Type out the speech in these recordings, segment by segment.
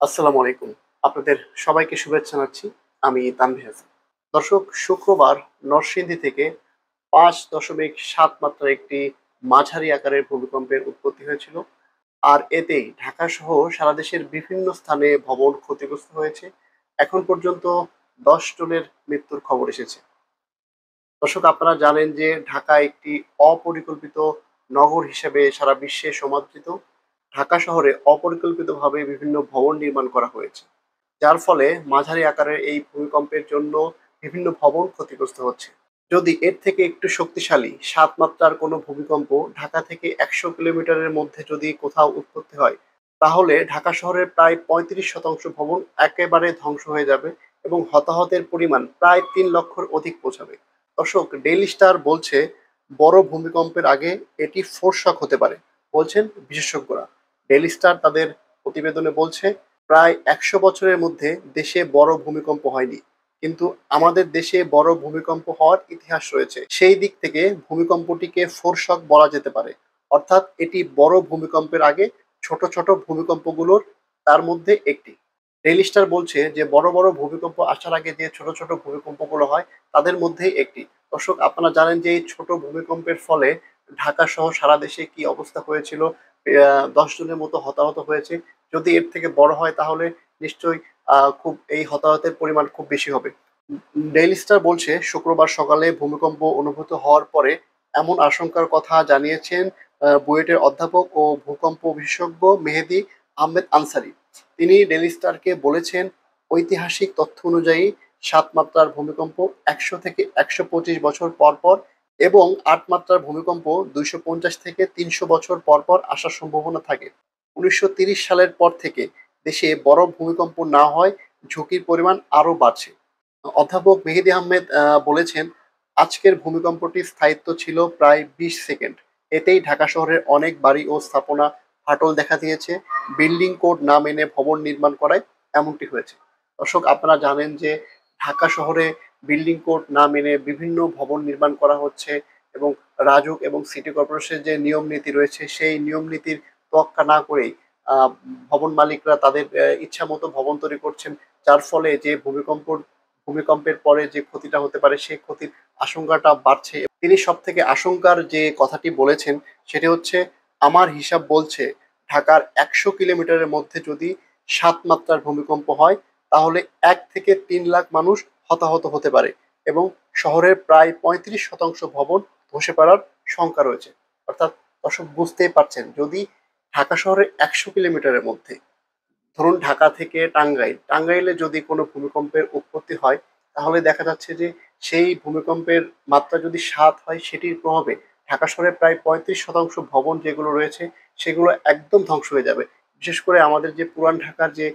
আসসালামু আলাইকুম। আপনাদের সবাইকে শুভেচ্ছা জানাচ্ছি। আমি তানভীর হাসান। দর্শক, শুক্রবার নরসিংদী থেকে ৫.৭ মাত্রার একটি মাঝারি আকারের ভূমিকম্পের উৎপত্তি হয়েছিল। আর এতেই ঢাকাসহ সারা দেশের বিভিন্ন স্থানে ভবন ক্ষতিগ্রস্ত হয়েছে। এখন পর্যন্ত ১০ জনের মৃত্যুর খবর এসেছে। দর্শক, আপনারা জানেন যে ঢাকা একটি অপরিকল্পিত নগর হিসেবে সারা বিশ্বে সমাদৃত। ঢাকা শহরে অপরিকল্পিতভাবে বিভিন্ন ভবন নির্মাণ করা হয়েছে, যার ফলে মাঝারি আকারের এই ভূমিকম্পের জন্য বিভিন্ন ভবন ক্ষতিগ্রস্ত হচ্ছে। যদি এর থেকে একটু শক্তিশালী ৭ মাত্রার কোনো ভূমিকম্প ঢাকা থেকে ১০০ কিলোমিটারের মধ্যে যদি কোথাও উৎপত্তি হয়, তাহলে ঢাকা শহরের প্রায় ৩৫% ভবন একেবারে ধ্বংস হয়ে যাবে এবং হতাহতের পরিমাণ প্রায় ৩ লক্ষর অধিক পৌঁছাবে। দর্শক, ডেইলি স্টার বলছে বড় ভূমিকম্পের আগে এটি ফোরশক হতে পারে, বলছেন বিশেষজ্ঞরা। ডেইলি স্টার তাদের প্রতিবেদনে বলছে, প্রায় ১০০ বছরের মধ্যে দেশে বড় ভূমিকম্প হয়নি, কিন্তু আমাদের দেশে বড় ভূমিকম্প হওয়ার ইতিহাস রয়েছে। সেই দিক থেকে ভূমিকম্পটিকে ফোরশক বলা যেতে পারে। অর্থাৎ এটি বড় ভূমিকম্পের আগে ছোট ছোট ভূমিকম্পগুলোর তার মধ্যে একটি। ডেইলি স্টার বলছে যে বড় বড় ভূমিকম্প আসার আগে যে ছোট ছোট ভূমিকম্পগুলো হয় তাদের মধ্যেই একটি। দর্শক, আপনারা জানেন যে এই ছোট ভূমিকম্পের ফলে ঢাকা সহ সারা দেশে কি অবস্থা হয়েছিল। ১০ জনের মতো হতাহত হয়েছে। যদি এর থেকে বড় হয় তাহলে নিশ্চয়ই খুব এই হতাহতের পরিমাণ খুব বেশি হবে। ডেইলি স্টার বলছে, শুক্রবার সকালে ভূমিকম্প অনুভূত হওয়ার পরে এমন আশঙ্কার কথা জানিয়েছেন বুয়েটের অধ্যাপক ও ভূকম্প বিশেষজ্ঞ মেহেদী আহমেদ আনসারী। তিনি ডেইলি স্টারকে বলেছেন, ঐতিহাসিক তথ্য অনুযায়ী ৭ মাত্রার ভূমিকম্প ১০০ থেকে ১২৫ বছর পর পর এবং ৮ মাত্রার ভূমিকম্প ২৫০ থেকে ৩০০ বছর পর পর আসার সম্ভাবনা থাকে। ১৯৩০ সালের পর থেকে দেশে বড় ভূমিকম্প না হয় ঝুঁকির পরিমাণ আরও বাড়ছে। অধ্যাপক মেহেদী আহমেদ বলেছেন, আজকের ভূমিকম্পটির স্থায়িত্ব ছিল প্রায় ২০ সেকেন্ড। এতেই ঢাকা শহরের অনেক বাড়ি ও স্থাপনা ফাটল দেখা দিয়েছে। বিল্ডিং কোড না মেনে ভবন নির্মাণ করায় এমনটি হয়েছে। দর্শক, আপনারা জানেন যে ঢাকা শহরে বিল্ডিং কোড না মেনে বিভিন্ন ভবন নির্মাণ করা হচ্ছে এবং রাজুক এবং সিটি কর্পোরেশনের যে নিয়ম নীতি রয়েছে সেই নিয়ম নীতির তোয়াক্কা না করেই আহ, ভবন মালিকরা তাদের ইচ্ছা মতো ভবন তৈরি করছেন, যার ফলে যে ভূমিকম্পের পরে যে ক্ষতিটা হতে পারে সেই ক্ষতির আশঙ্কাটা বাড়ছে। তিনি সব থেকে আশঙ্কার যে কথাটি বলেছেন সেটি হচ্ছে, আমার হিসাব বলছে ঢাকার ১০০ কিলোমিটারের মধ্যে যদি ৭ মাত্রার ভূমিকম্প হয় তাহলে ১ থেকে ৩ লাখ মানুষ হতাহত হতে পারে এবং শহরের প্রায় ৩৫% ভবন ধসে পড়ার শঙ্কা রয়েছে। অর্থাৎ দর্শক, বুঝতেই পারছেন, যদি ঢাকা শহরের ১০০ কিলোমিটারের মধ্যে, ধরুন ঢাকা থেকে টাঙ্গাইলে যদি কোনো ভূমিকম্পের উৎপত্তি হয় তাহলে দেখা যাচ্ছে যে সেই ভূমিকম্পের মাত্রা যদি ৭ হয় সেটির প্রভাবে ঢাকা শহরের প্রায় ৩৫% ভবন যেগুলো রয়েছে সেগুলো একদম ধ্বংস হয়ে যাবে। বিশেষ করে আমাদের যে পুরান ঢাকার যে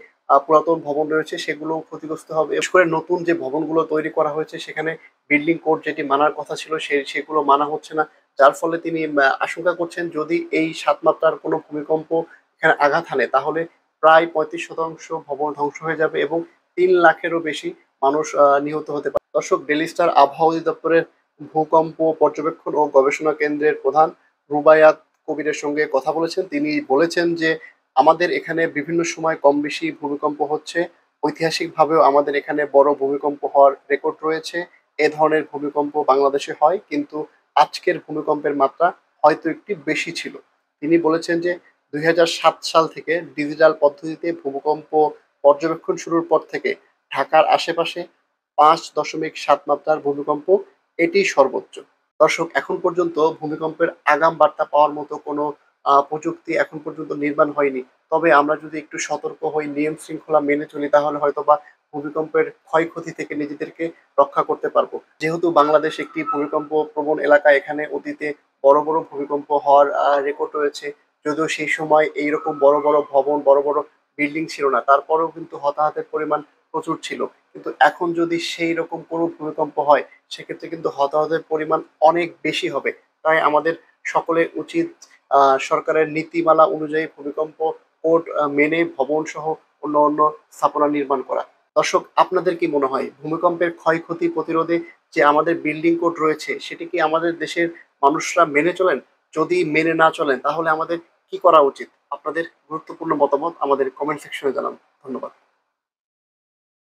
পুরাতন ভবন রয়েছে সেগুলো ক্ষতিগ্রস্ত হবে। বিশেষ করে নতুন যে ভবনগুলো তৈরি করা হয়েছে সেখানে বিল্ডিং কোড যেটি মানার কথা ছিল সেগুলো মানা হচ্ছে না। যার ফলে তিনি আশঙ্কা করছেন, যদি এই ৭ মাত্রার কোনো ভূমিকম্প এখানে আঘাত হানে তাহলে প্রায় ৩৫% ভবন ধ্বংস হয়ে যাবে এবং ৩ লাখেরও বেশি মানুষ নিহত হতে পারে। দর্শক, ডেইলি স্টার আবহাওয়া অধিদপ্তরের ভূকম্প পর্যবেক্ষণ ও গবেষণা কেন্দ্রের প্রধান রুবায়াত কবিরের সঙ্গে কথা বলেছেন। তিনি বলেছেন যে আমাদের এখানে বিভিন্ন সময় কম বেশি ভূমিকম্প হচ্ছে। ঐতিহাসিকভাবেও আমাদের এখানে বড় ভূমিকম্প হওয়ার রেকর্ড রয়েছে। এ ধরনের ভূমিকম্প বাংলাদেশে হয়, কিন্তু আজকের ভূমিকম্পের মাত্রা হয়তো একটু বেশি ছিল। তিনি বলেছেন যে ২০০৭ সাল থেকে ডিজিটাল পদ্ধতিতে ভূমিকম্প পর্যবেক্ষণ শুরুর পর থেকে ঢাকার আশেপাশে ৫.৭ মাত্রার ভূমিকম্প এটি সর্বোচ্চ। দর্শক, এখন পর্যন্ত ভূমিকম্পের আগাম বার্তা পাওয়ার মতো কোনো প্রযুক্তি এখন পর্যন্ত নির্মাণ হয়নি। তবে আমরা যদি একটু সতর্ক হই, নিয়ম শৃঙ্খলা মেনে চলি তাহলে হয়তোবা ভূমিকম্পের ক্ষয়ক্ষতি থেকে নিজেদেরকে রক্ষা করতে পারবো। যেহেতু বাংলাদেশ একটি ভূমিকম্প প্রবণ এলাকা, এখানে অতীতে বড় বড় ভূমিকম্প হওয়ার রেকর্ড রয়েছে। যদিও সেই সময় এইরকম বড় বড় ভবন, বড় বড় বিল্ডিং ছিল না, তারপরেও কিন্তু হতাহতের পরিমাণ প্রচুর ছিল। কিন্তু এখন যদি সেই রকম কোনো ভূমিকম্প হয় সেক্ষেত্রে কিন্তু হতাহতের পরিমাণ অনেক বেশি হবে। তাই আমাদের সকলের উচিত সরকারের নীতিমালা অনুযায়ী ভূমিকম্প কোড মেনে ভবন সহ অন্য অন্য স্থাপনা নির্মাণ করা। দর্শক, আপনাদের কি মনে হয় ভূমিকম্পের ক্ষয়ক্ষতি প্রতিরোধে যে আমাদের বিল্ডিং কোড রয়েছে সেটি কি আমাদের দেশের মানুষরা মেনে চলেন? যদি মেনে না চলেন তাহলে আমাদের কি করা উচিত? আপনাদের গুরুত্বপূর্ণ মতামত আমাদের কমেন্ট সেকশনে জানান। ধন্যবাদ।